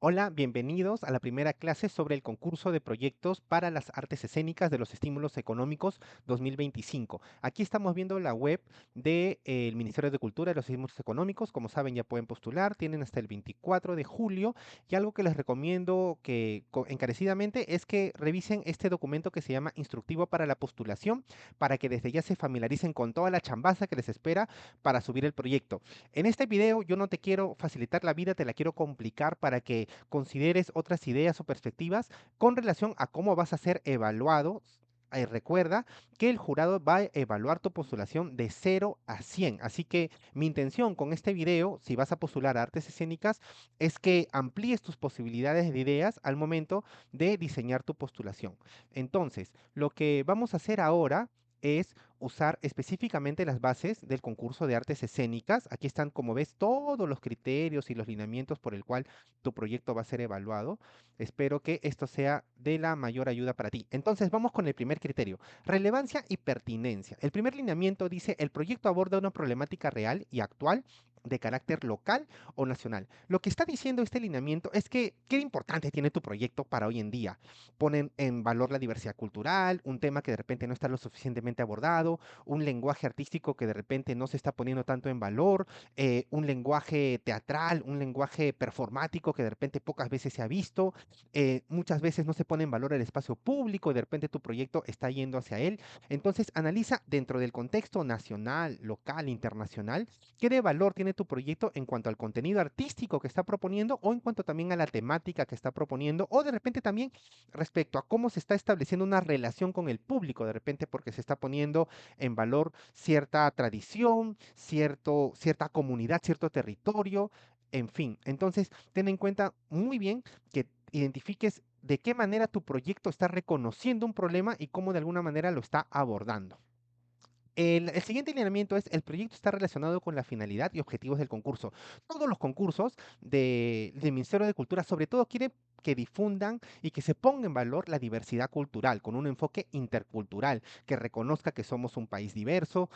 Hola, bienvenidos a la primera clase sobre el concurso de proyectos para las artes escénicas de los estímulos económicos 2025. Aquí estamos viendo la web del Ministerio de Cultura de los Estímulos Económicos. Como saben, ya pueden postular, tienen hasta el 24 de julio. Y algo que les recomiendo encarecidamente es que revisen este documento que se llama Instructivo para la Postulación, para que desde ya se familiaricen con toda la chambaza que les espera para subir el proyecto. En este video yo no te quiero facilitar la vida, te la quiero complicar para que consideres otras ideas o perspectivas con relación a cómo vas a ser evaluado. Recuerda que el jurado va a evaluar tu postulación de 0 a 100. Así que mi intención con este video, si vas a postular a artes escénicas, es que amplíes tus posibilidades de ideas al momento de diseñar tu postulación. Entonces, lo que vamos a hacer ahora es usar específicamente las bases del concurso de artes escénicas. Aquí están, como ves, todos los criterios y los lineamientos por el cual tu proyecto va a ser evaluado. Espero que esto sea de la mayor ayuda para ti. Entonces, vamos con el primer criterio: relevancia y pertinencia. El primer lineamiento dice: el proyecto aborda una problemática real y actual de carácter local o nacional. Lo que está diciendo este lineamiento es que qué importante tiene tu proyecto para hoy en día. Ponen en valor la diversidad cultural, un tema que de repente no está lo suficientemente abordado, un lenguaje artístico que de repente no se está poniendo tanto en valor, un lenguaje teatral, un lenguaje performático que de repente pocas veces se ha visto, muchas veces no se pone en valor el espacio público y de repente tu proyecto está yendo hacia él. Entonces analiza dentro del contexto nacional, local, internacional, qué de valor tiene tu proyecto en cuanto al contenido artístico que está proponiendo o en cuanto también a la temática que está proponiendo o de repente también respecto a cómo se está estableciendo una relación con el público, de repente porque se está poniendo en valor cierta tradición, cierta comunidad, cierto territorio, en fin. Entonces, ten en cuenta muy bien que identifiques de qué manera tu proyecto está reconociendo un problema y cómo de alguna manera lo está abordando. El siguiente lineamiento es: el proyecto está relacionado con la finalidad y objetivos del concurso. Todos los concursos del Ministerio de Cultura, sobre todo, quieren que difundan y que se ponga en valor la diversidad cultural, con un enfoque intercultural, que reconozca que somos un país diverso,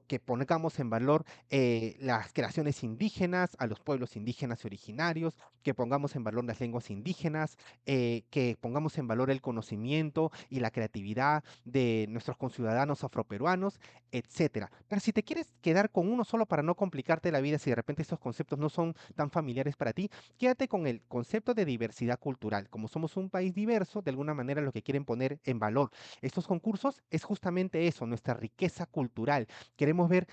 que pongamos en valor las creaciones indígenas, a los pueblos indígenas y originarios, que pongamos en valor las lenguas indígenas, que pongamos en valor el conocimiento y la creatividad de nuestros conciudadanos afroperuanos, etcétera. Pero si te quieres quedar con uno solo para no complicarte la vida, si de repente estos conceptos no son tan familiares para ti, quédate con el concepto de diversidad cultural. Como somos un país diverso, de alguna manera lo que quieren poner en valor estos concursos es justamente eso, nuestra riqueza cultural. Queremos ver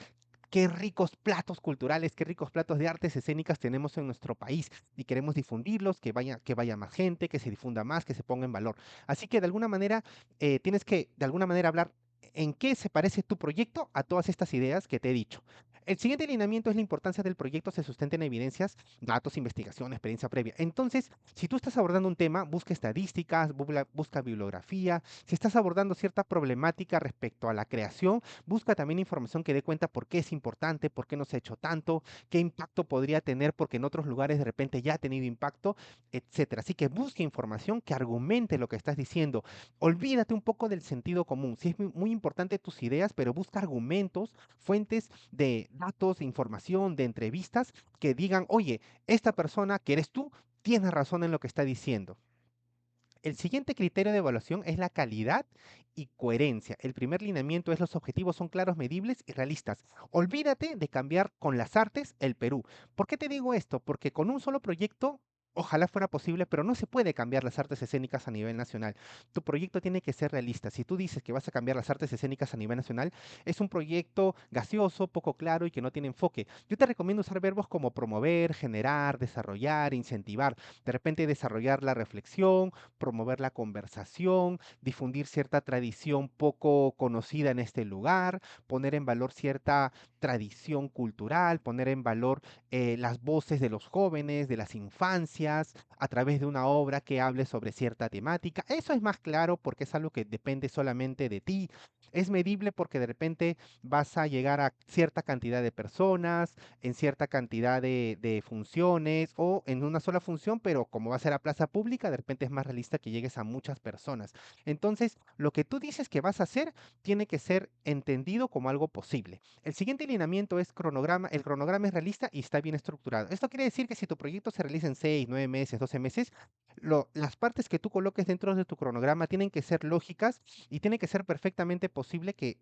qué ricos platos culturales, qué ricos platos de artes escénicas tenemos en nuestro país y queremos difundirlos, que vaya más gente, que se difunda más, que se ponga en valor. Así que de alguna manera tienes que de alguna manera hablar en qué se parece tu proyecto a todas estas ideas que te he dicho. El siguiente lineamiento es: la importancia del proyecto se sustenta en evidencias, datos, investigación, experiencia previa. Entonces, si tú estás abordando un tema, busca estadísticas, busca bibliografía. Si estás abordando cierta problemática respecto a la creación, busca también información que dé cuenta por qué es importante, por qué no se ha hecho tanto, qué impacto podría tener porque en otros lugares de repente ya ha tenido impacto, etcétera. Así que busca información que argumente lo que estás diciendo. Olvídate un poco del sentido común. Sí es muy importante tus ideas, pero busca argumentos, fuentes de datos, de información, de entrevistas que digan: oye, esta persona que eres tú tiene razón en lo que está diciendo. El siguiente criterio de evaluación es la calidad y coherencia. El primer lineamiento es: los objetivos son claros, medibles y realistas. Olvídate de cambiar con las artes el Perú. ¿Por qué te digo esto? Porque con un solo proyecto, ojalá fuera posible, pero no se puede cambiar las artes escénicas a nivel nacional. Tu proyecto tiene que ser realista. Si tú dices que vas a cambiar las artes escénicas a nivel nacional, es un proyecto gaseoso, poco claro y que no tiene enfoque. Yo te recomiendo usar verbos como promover, generar, desarrollar, incentivar. De repente desarrollar la reflexión, promover la conversación, difundir cierta tradición poco conocida en este lugar, poner en valor cierta tradición cultural, poner en valor las voces de los jóvenes, de las infancias, a través de una obra que hable sobre cierta temática. Eso es más claro porque es algo que depende solamente de ti. Es medible porque de repente vas a llegar a cierta cantidad de personas, en cierta cantidad de funciones o en una sola función, pero como va a ser a plaza pública, de repente es más realista que llegues a muchas personas. Entonces, lo que tú dices que vas a hacer tiene que ser entendido como algo posible. El siguiente lineamiento es cronograma. El cronograma es realista y está bien estructurado. Esto quiere decir que si tu proyecto se realiza en 6, 6, 9 meses, 12 meses, las partes que tú coloques dentro de tu cronograma tienen que ser lógicas y tiene que ser perfectamente posible que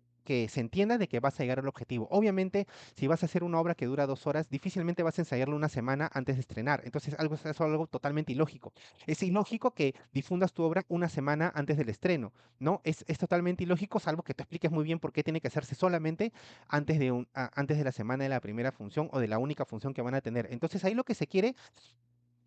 se entienda de que vas a llegar al objetivo. Obviamente, si vas a hacer una obra que dura 2 horas, difícilmente vas a ensayarla una semana antes de estrenar. Entonces, es algo totalmente ilógico. Es ilógico que difundas tu obra una semana antes del estreno, ¿no? Es totalmente ilógico, salvo que te expliques muy bien por qué tiene que hacerse solamente antes de la semana de la primera función o de la única función que van a tener. Entonces, ahí lo que se quiere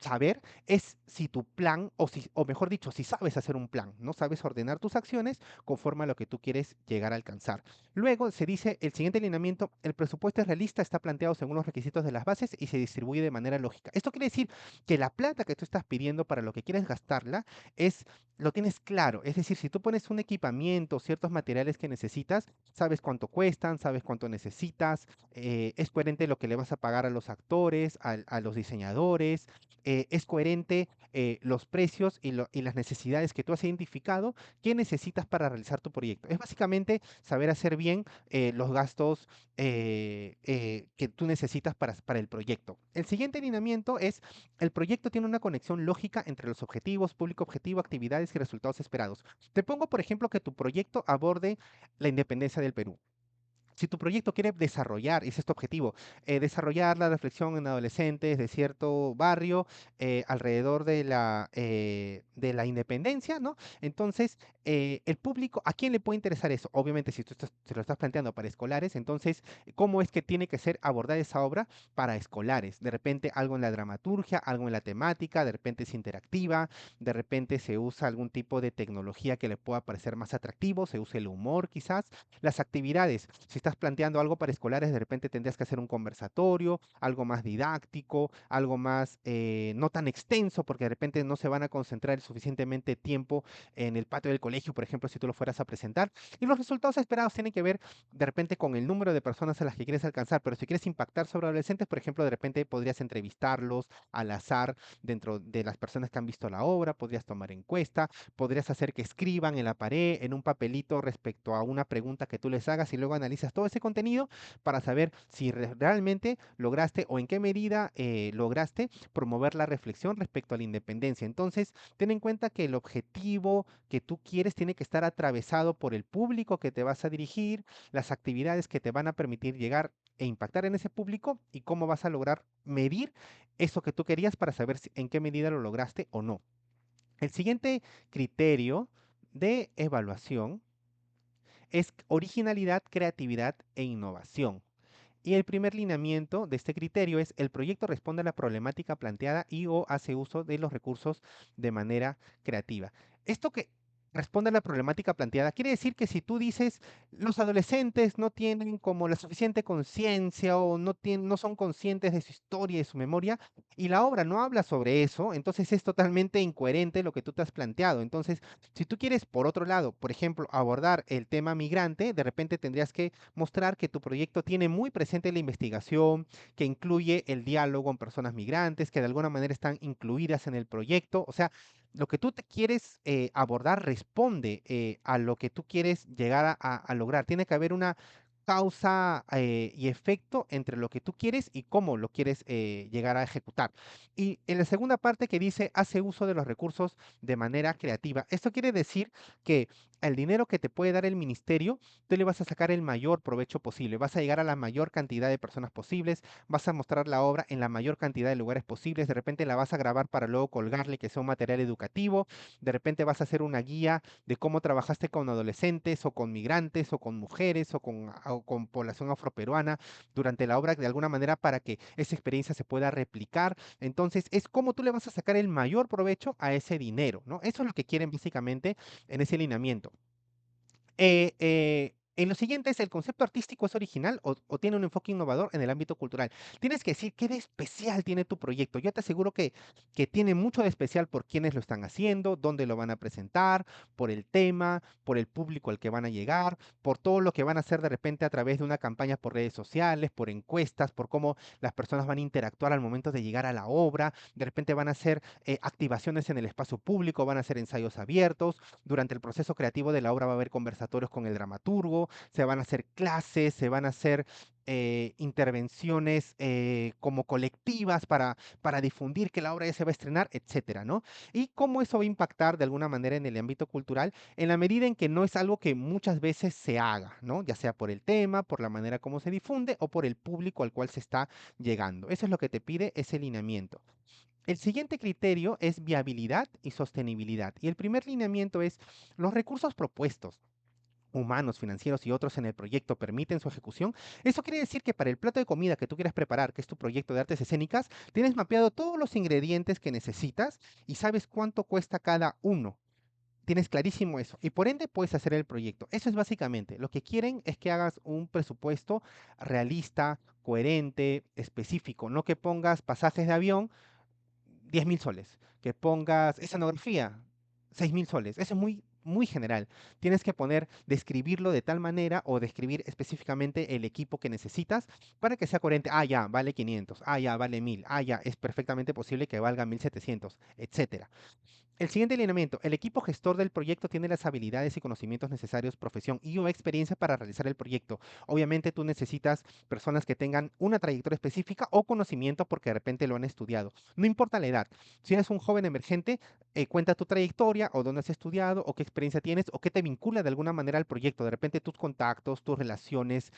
saber es si tu plan, o mejor dicho, si sabes hacer un plan, ¿no? Sabes ordenar tus acciones conforme a lo que tú quieres llegar a alcanzar. Luego se dice el siguiente lineamiento, el presupuesto es realista, está planteado según los requisitos de las bases y se distribuye de manera lógica. Esto quiere decir que la plata que tú estás pidiendo para lo que quieres gastarla es, lo tienes claro. Es decir, si tú pones un equipamiento, ciertos materiales que necesitas, sabes cuánto cuestan, sabes cuánto necesitas, es coherente lo que le vas a pagar a los actores, a los diseñadores, es coherente los precios y las necesidades que tú has identificado que necesitas para realizar tu proyecto. Es básicamente saber hacer bien los gastos que tú necesitas para el proyecto. El siguiente alineamiento es, el proyecto tiene una conexión lógica entre los objetivos, público objetivo, actividades y resultados esperados. Te pongo, por ejemplo, que tu proyecto aborde la independencia del Perú. Si tu proyecto quiere desarrollar, ese es tu objetivo, desarrollar la reflexión en adolescentes de cierto barrio alrededor de la independencia, ¿no? Entonces, el público, ¿a quién le puede interesar eso? Obviamente, si te lo estás planteando para escolares, entonces, ¿cómo es que tiene que ser abordada esa obra para escolares? De repente, algo en la dramaturgia, algo en la temática, de repente es interactiva, de repente se usa algún tipo de tecnología que le pueda parecer más atractivo, se usa el humor quizás, las actividades, si estás planteando algo para escolares, de repente tendrías que hacer un conversatorio, algo más didáctico, algo más no tan extenso, porque de repente no se van a concentrar suficientemente tiempo en el patio del colegio, por ejemplo, si tú lo fueras a presentar. Y los resultados esperados tienen que ver de repente con el número de personas a las que quieres alcanzar, pero si quieres impactar sobre adolescentes, por ejemplo, de repente podrías entrevistarlos al azar dentro de las personas que han visto la obra, podrías tomar encuesta, podrías hacer que escriban en la pared, en un papelito respecto a una pregunta que tú les hagas y luego analizas todo ese contenido para saber si realmente lograste o en qué medida lograste promover la reflexión respecto a la independencia. Entonces, ten en cuenta que el objetivo que tú quieres tiene que estar atravesado por el público que te vas a dirigir, las actividades que te van a permitir llegar e impactar en ese público y cómo vas a lograr medir eso que tú querías para saber en qué medida lo lograste o no. El siguiente criterio de evaluación es originalidad, creatividad e innovación. Y el primer lineamiento de este criterio es el proyecto responde a la problemática planteada y o hace uso de los recursos de manera creativa. Esto que responde a la problemática planteada quiere decir que si tú dices los adolescentes no tienen como la suficiente conciencia o no son conscientes de su historia y de su memoria y la obra no habla sobre eso, entonces es totalmente incoherente lo que tú te has planteado. Entonces, si tú quieres, por otro lado, por ejemplo, abordar el tema migrante, de repente tendrías que mostrar que tu proyecto tiene muy presente la investigación, que incluye el diálogo con personas migrantes, que de alguna manera están incluidas en el proyecto. O sea, lo que tú te quieres abordar responde a lo que tú quieres llegar a lograr. Tiene que haber una causa y efecto entre lo que tú quieres y cómo lo quieres llegar a ejecutar. Y en la segunda parte que dice, hace uso de los recursos de manera creativa. Esto quiere decir que el dinero que te puede dar el ministerio, tú le vas a sacar el mayor provecho posible, vas a llegar a la mayor cantidad de personas posibles, vas a mostrar la obra en la mayor cantidad de lugares posibles, de repente la vas a grabar para luego colgarle que sea un material educativo, de repente vas a hacer una guía de cómo trabajaste con adolescentes o con migrantes o con mujeres o con población afroperuana durante la obra de alguna manera para que esa experiencia se pueda replicar. Entonces, es cómo tú le vas a sacar el mayor provecho a ese dinero, ¿no? Eso es lo que quieren básicamente en ese lineamiento. En lo siguiente es el concepto artístico es original o tiene un enfoque innovador en el ámbito cultural. Tienes que decir qué de especial tiene tu proyecto. Yo te aseguro que tiene mucho de especial por quienes lo están haciendo, dónde lo van a presentar, por el tema, por el público al que van a llegar, por todo lo que van a hacer de repente a través de una campaña por redes sociales, por encuestas, por cómo las personas van a interactuar al momento de llegar a la obra. De repente van a hacer activaciones en el espacio público, van a hacer ensayos abiertos. Durante el proceso creativo de la obra va a haber conversatorios con el dramaturgo, se van a hacer clases, se van a hacer intervenciones como colectivas para difundir que la obra ya se va a estrenar, etcétera, ¿no? Y cómo eso va a impactar de alguna manera en el ámbito cultural, en la medida en que no es algo que muchas veces se haga, ¿no? Ya sea por el tema, por la manera como se difunde o por el público al cual se está llegando. Eso es lo que te pide ese lineamiento. El siguiente criterio es viabilidad y sostenibilidad. Y el primer lineamiento es los recursos propuestos humanos, financieros y otros en el proyecto permiten su ejecución. Eso quiere decir que para el plato de comida que tú quieras preparar, que es tu proyecto de artes escénicas, tienes mapeado todos los ingredientes que necesitas y sabes cuánto cuesta cada uno. Tienes clarísimo eso y por ende puedes hacer el proyecto. Eso es básicamente. Lo que quieren es que hagas un presupuesto realista, coherente, específico. No que pongas pasajes de avión 10.000 soles, que pongas escenografía, 6.000 soles. Eso es muy, muy general. Tienes que poner, describirlo de tal manera o describir específicamente el equipo que necesitas para que sea coherente. Ah, ya, vale 500. Ah, ya, vale 1.000. Ah, ya, es perfectamente posible que valga 1.700, etcétera. El siguiente lineamiento, el equipo gestor del proyecto tiene las habilidades y conocimientos necesarios, profesión y o experiencia para realizar el proyecto. Obviamente tú necesitas personas que tengan una trayectoria específica o conocimiento porque de repente lo han estudiado. No importa la edad. Si eres un joven emergente, cuenta tu trayectoria o dónde has estudiado o qué experiencia tienes o qué te vincula de alguna manera al proyecto. De repente tus contactos, tus relaciones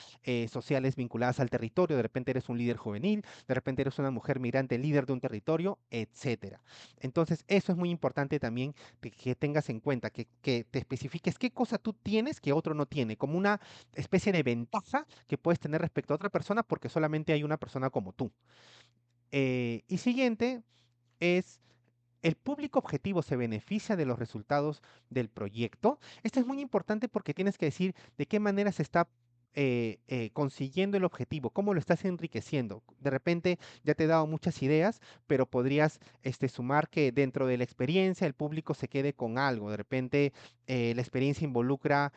sociales vinculadas al territorio. De repente eres un líder juvenil, de repente eres una mujer migrante líder de un territorio, etcétera. Entonces, eso es muy importante también que tengas en cuenta, que te especifiques qué cosa tú tienes que otro no tiene, como una especie de ventaja que puedes tener respecto a otra persona porque solamente hay una persona como tú. Y siguiente es, ¿el público objetivo se beneficia de los resultados del proyecto? Esto es muy importante porque tienes que decir de qué manera se está consiguiendo el objetivo, cómo lo estás enriqueciendo. De repente ya te he dado muchas ideas, pero podrías sumar que dentro de la experiencia el público se quede con algo. De repente la experiencia involucra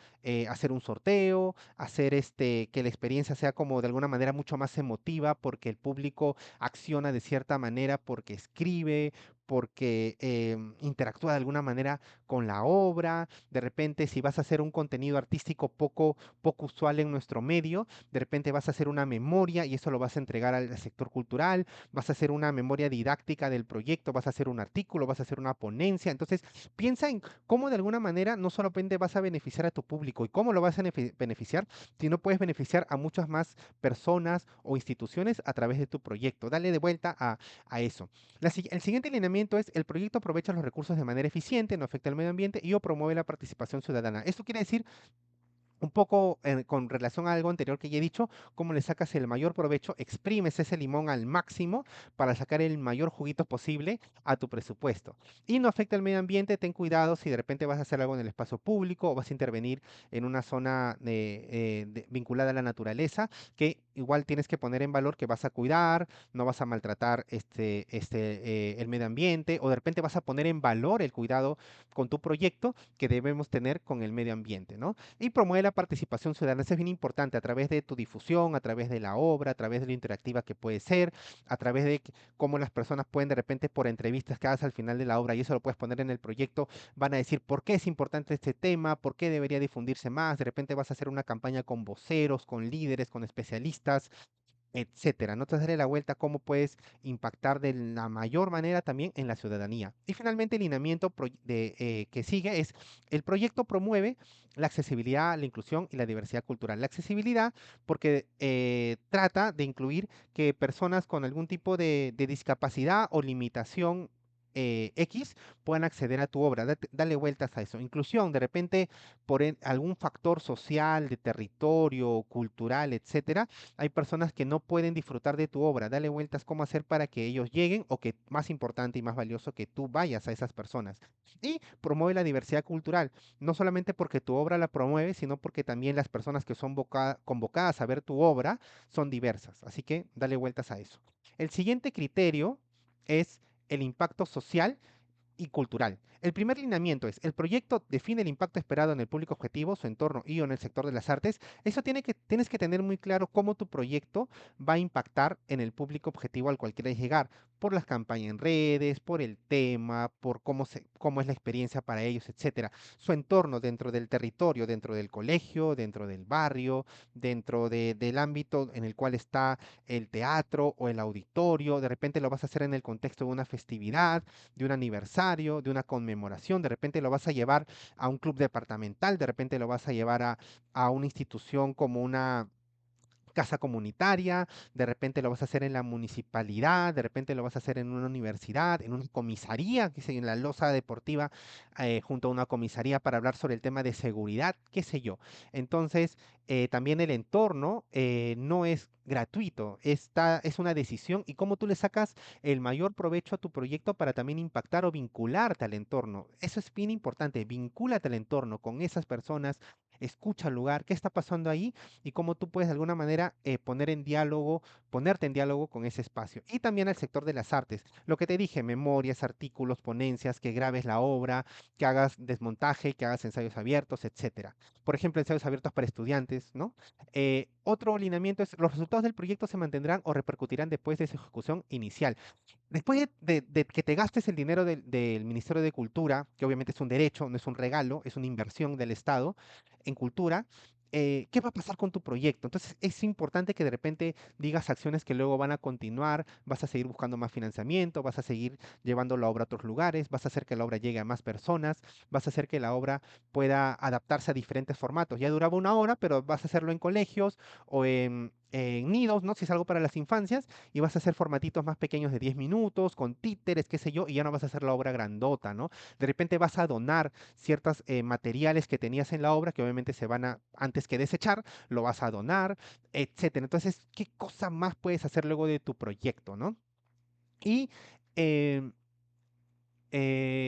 hacer un sorteo, hacer que la experiencia sea como de alguna manera mucho más emotiva porque el público acciona de cierta manera, porque escribe, porque interactúa de alguna manera con la obra. De repente, si vas a hacer un contenido artístico poco usual en nuestro medio, de repente vas a hacer una memoria y eso lo vas a entregar al sector cultural, vas a hacer una memoria didáctica del proyecto, vas a hacer un artículo, vas a hacer una ponencia. Entonces, piensa en cómo de alguna manera no solamente vas a beneficiar a tu público y cómo lo vas a beneficiar, sino puedes beneficiar a muchas más personas o instituciones a través de tu proyecto. Dale de vuelta a eso. El siguiente lineamiento es el proyecto aprovecha los recursos de manera eficiente, no afecta al medio ambiente y o promueve la participación ciudadana. Esto quiere decir un poco con relación a algo anterior que ya he dicho, cómo le sacas el mayor provecho, exprimes ese limón al máximo para sacar el mayor juguito posible a tu presupuesto. Y no afecta al medio ambiente, ten cuidado si de repente vas a hacer algo en el espacio público o vas a intervenir en una zona vinculada a la naturaleza, que igual tienes que poner en valor que vas a cuidar, no vas a maltratar el medio ambiente, o de repente vas a poner en valor el cuidado con tu proyecto que debemos tener con el medio ambiente, ¿no? Y promueve la participación ciudadana. Eso es bien importante a través de tu difusión, a través de la obra, a través de lo interactiva que puede ser, a través de cómo las personas pueden de repente por entrevistas que hagas al final de la obra, y eso lo puedes poner en el proyecto, van a decir por qué es importante este tema, por qué debería difundirse más. De repente vas a hacer una campaña con voceros, con líderes, con especialistas, etcétera. No te daré la vuelta cómo puedes impactar de la mayor manera también en la ciudadanía. Y finalmente el lineamiento que sigue es el proyecto promueve la accesibilidad, la inclusión y la diversidad cultural. La accesibilidad porque trata de incluir que personas con algún tipo de discapacidad o limitación X puedan acceder a tu obra. Dale vueltas a eso. Inclusión, de repente, por algún factor social, de territorio, cultural, etcétera, hay personas que no pueden disfrutar de tu obra. Dale vueltas cómo hacer para que ellos lleguen o que más importante y más valioso que tú vayas a esas personas. Y promueve la diversidad cultural, no solamente porque tu obra la promueve, sino porque también las personas que son convocadas a ver tu obra son diversas. Así que dale vueltas a eso. El siguiente criterio es el impacto social y cultural. El primer lineamiento es, el proyecto define el impacto esperado en el público objetivo, su entorno y o en el sector de las artes. Eso tienes que tener muy claro cómo tu proyecto va a impactar en el público objetivo al cual quieres llegar, por las campañas en redes, por el tema, por cómo es la experiencia para ellos, etcétera. Su entorno dentro del territorio, dentro del colegio, dentro del barrio, del ámbito en el cual está el teatro o el auditorio. De repente lo vas a hacer en el contexto de una festividad, de un aniversario, de una conmemoración, de repente lo vas a llevar a un club departamental, de repente lo vas a llevar a una institución como una casa comunitaria, de repente lo vas a hacer en la municipalidad, de repente lo vas a hacer en una universidad, en una comisaría, que sé, en la loza deportiva, junto a una comisaría para hablar sobre el tema de seguridad, qué sé yo. Entonces, también el entorno no es gratuito, es una decisión y cómo tú le sacas el mayor provecho a tu proyecto para también impactar o vincularte al entorno. Eso es bien importante, vincúlate al entorno con esas personas, escucha el lugar, qué está pasando ahí y cómo tú puedes de alguna manera ponerte en diálogo con ese espacio. Y también al sector de las artes. Lo que te dije, memorias, artículos, ponencias, que grabes la obra, que hagas desmontaje, que hagas ensayos abiertos, etcétera. Por ejemplo, ensayos abiertos para estudiantes, ¿no? Otro alineamiento es, los resultados del proyecto se mantendrán o repercutirán después de su ejecución inicial. Después de que te gastes el dinero del Ministerio de Cultura, que obviamente es un derecho, no es un regalo, es una inversión del Estado en cultura, ¿qué va a pasar con tu proyecto? Entonces es importante que de repente digas acciones que luego van a continuar, vas a seguir buscando más financiamiento, vas a seguir llevando la obra a otros lugares, vas a hacer que la obra llegue a más personas, vas a hacer que la obra pueda adaptarse a diferentes formatos. Ya duraba una hora, pero vas a hacerlo en colegios o en nidos, ¿no? Si es algo para las infancias, y vas a hacer formatitos más pequeños de 10 minutos, con títeres, qué sé yo, y ya no vas a hacer la obra grandota, ¿no? De repente vas a donar ciertos materiales que tenías en la obra, que obviamente se van a, antes que desechar, lo vas a donar, etcétera. Entonces, ¿qué cosa más puedes hacer luego de tu proyecto, ¿no? Y em,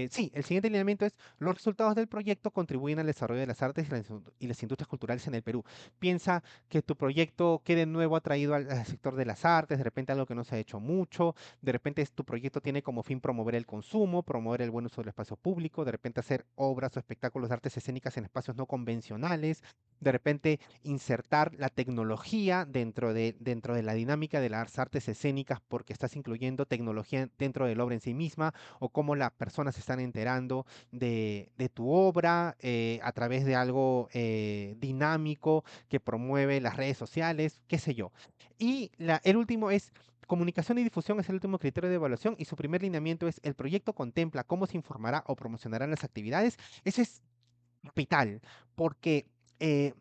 sí, el siguiente lineamiento es, los resultados del proyecto contribuyen al desarrollo de las artes y las industrias culturales en el Perú. Piensa que tu proyecto quede nuevo atraído al sector de las artes, de repente algo que no se ha hecho mucho, de repente tu proyecto tiene como fin promover el consumo, promover el buen uso del espacio público, de repente hacer obras o espectáculos de artes escénicas en espacios no convencionales, de repente insertar la tecnología dentro de la dinámica de las artes escénicas porque estás incluyendo tecnología dentro de la obra en sí misma o cómo las personas se están enterando de tu obra a través de algo dinámico que promueve las redes sociales, qué sé yo. Y el último es comunicación y difusión es el último criterio de evaluación y su primer lineamiento es el proyecto contempla cómo se informará o promocionarán las actividades. Ese es capital, porque eh,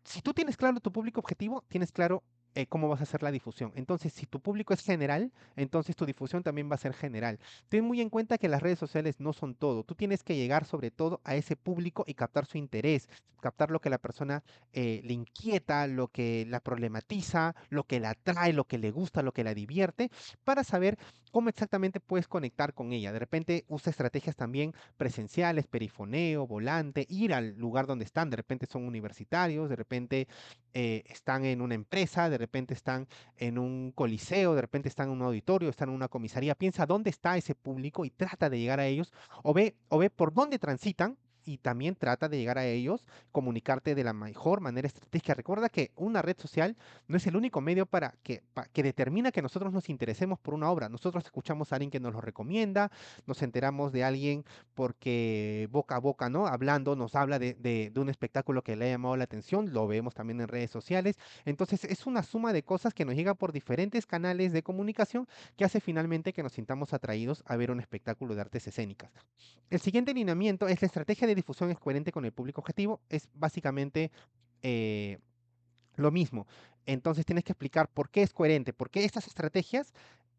si tú tienes claro tu público objetivo, tienes claro cómo vas a hacer la difusión. Entonces, si tu público es general, entonces tu difusión también va a ser general. Ten muy en cuenta que las redes sociales no son todo. Tú tienes que llegar sobre todo a ese público y captar su interés, captar lo que la persona le inquieta, lo que la problematiza, lo que la atrae, lo que le gusta, lo que la divierte, para saber cómo exactamente puedes conectar con ella. De repente usa estrategias también presenciales, perifoneo, volante, ir al lugar donde están. De repente son universitarios, de repente están en una empresa, de repente están en un coliseo, de repente están en un auditorio, están en una comisaría. Piensa dónde está ese público y trata de llegar a ellos o ve por dónde transitan. Y también trata de llegar a ellos, comunicarte de la mejor manera estratégica. Recuerda que una red social no es el único medio que determina que nosotros nos interesemos por una obra. Nosotros escuchamos a alguien que nos lo recomienda, nos enteramos de alguien porque boca a boca, ¿no? Hablando, nos habla de un espectáculo que le ha llamado la atención, lo vemos también en redes sociales. Entonces, es una suma de cosas que nos llega por diferentes canales de comunicación que hace finalmente que nos sintamos atraídos a ver un espectáculo de artes escénicas. El siguiente lineamiento es la estrategia de difusión es coherente con el público objetivo. Es básicamente eh, lo mismo. Entonces tienes que explicar por qué es coherente, por qué estas estrategias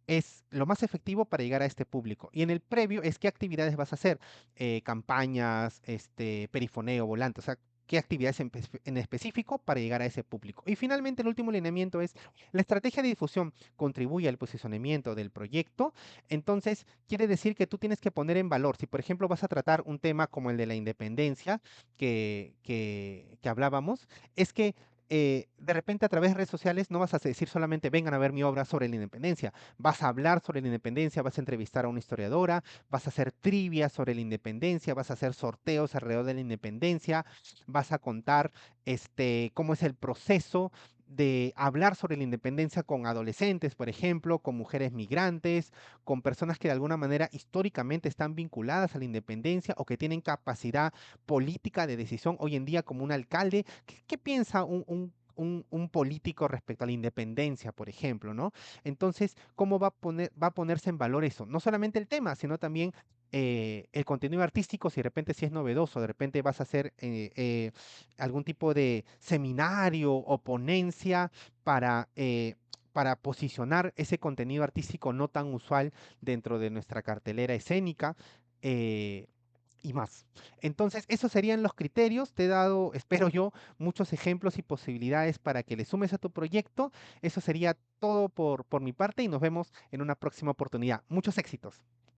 es lo más efectivo para llegar a este público. Y en el previo es qué actividades vas a hacer, campañas, perifoneo, volante, o sea, qué actividades en específico para llegar a ese público. Y finalmente el último lineamiento es la estrategia de difusión contribuye al posicionamiento del proyecto. Entonces, quiere decir que tú tienes que poner en valor, si por ejemplo vas a tratar un tema como el de la independencia que hablábamos, es que de repente a través de redes sociales no vas a decir solamente vengan a ver mi obra sobre la independencia, vas a hablar sobre la independencia, vas a entrevistar a una historiadora, vas a hacer trivia sobre la independencia, vas a hacer sorteos alrededor de la independencia, vas a contar cómo es el proceso de hablar sobre la independencia con adolescentes, por ejemplo, con mujeres migrantes, con personas que de alguna manera históricamente están vinculadas a la independencia o que tienen capacidad política de decisión hoy en día como un alcalde. ¿Qué piensa un político respecto a la independencia, por ejemplo, ¿no? Entonces, ¿cómo va a ponerse en valor eso? No solamente el tema, sino también el contenido artístico, si de repente si es novedoso, de repente vas a hacer algún tipo de seminario o ponencia para posicionar ese contenido artístico no tan usual dentro de nuestra cartelera escénica. eh, y más. Entonces, esos serían los criterios. Te he dado, espero yo, muchos ejemplos y posibilidades para que le sumes a tu proyecto. Eso sería todo por mi parte y nos vemos en una próxima oportunidad. Muchos éxitos.